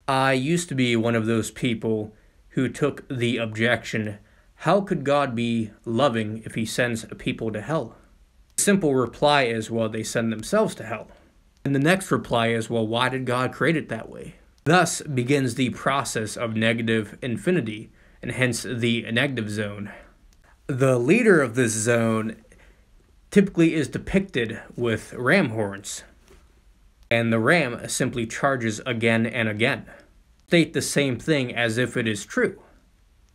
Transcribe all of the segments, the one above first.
I used to be one of those people who took the objection, how could God be loving if he sends people to hell? The simple reply is, well, they send themselves to hell. And the next reply is, well, why did God create it that way? Thus begins the process of negative infinity, and hence the negative zone. The leader of this zone typically is depicted with ram horns, and the ram simply charges again and again. State the same thing as if it is true.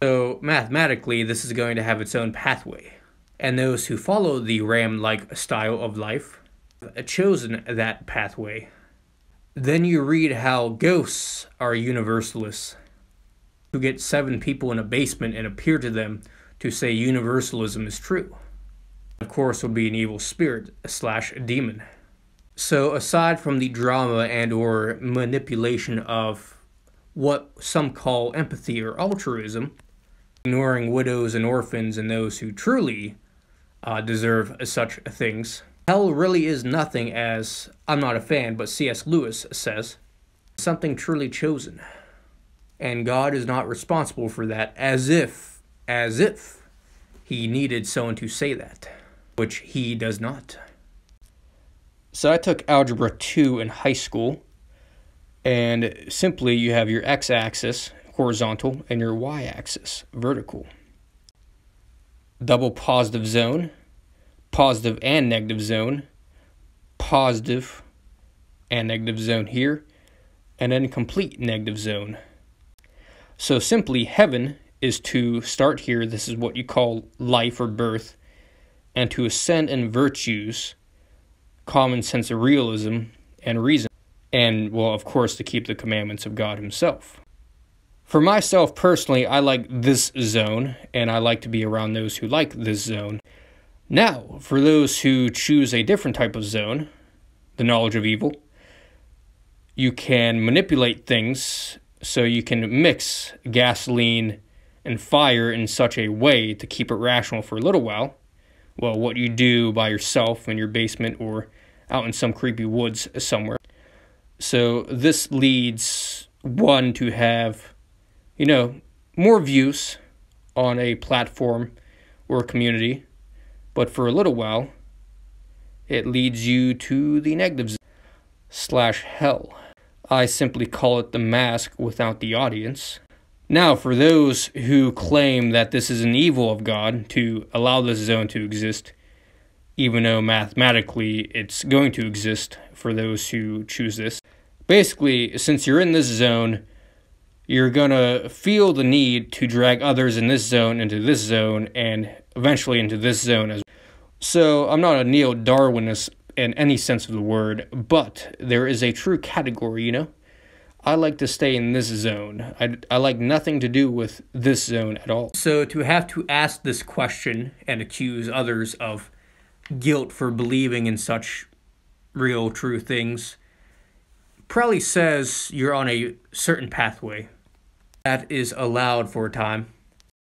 So mathematically, this is going to have its own pathway, and those who follow the ram-like style of life have chosen that pathway. Then you read how ghosts are universalists, who get 7 people in a basement and appear to them to say universalism is true. Of course, would be an evil spirit / demon. So aside from the drama and or manipulation of what some call empathy or altruism, ignoring widows and orphans and those who truly deserve such things, hell really is nothing, as I'm not a fan, but C.S. Lewis says, something truly chosen. And God is not responsible for that, as if he needed someone to say that, which he does not. So I took Algebra 2 in high school, and simply you have your x-axis, horizontal, and your y-axis, vertical. Double positive zone, positive and negative zone, positive and negative zone here, and then complete negative zone. So simply, heaven is to start here, this is what you call life or birth, and to ascend in virtues, common sense of realism and reason, and, well, of course, to keep the commandments of God himself. For myself personally, I like this zone, and I like to be around those who like this zone. Now, for those who choose a different type of zone, the knowledge of evil, you can manipulate things so you can mix gasoline and fire in such a way to keep it rational for a little while. Well, what you do by yourself in your basement or out in some creepy woods somewhere. So this leads one to have, more views on a platform or a community, but for a little while, it leads you to the negative / hell. I simply call it the mask without the audience. Now, for those who claim that this is an evil of God to allow this zone to exist, even though mathematically it's going to exist for those who choose this. Basically, since you're in this zone, you're going to feel the need to drag others in this zone into this zone and eventually into this zone as well. So I'm not a neo-Darwinist in any sense of the word, but there is a true category, I like to stay in this zone. I like nothing to do with this zone at all. So to have to ask this question and accuse others of guilt for believing in such real, true things probably says you're on a certain pathway that is allowed for a time.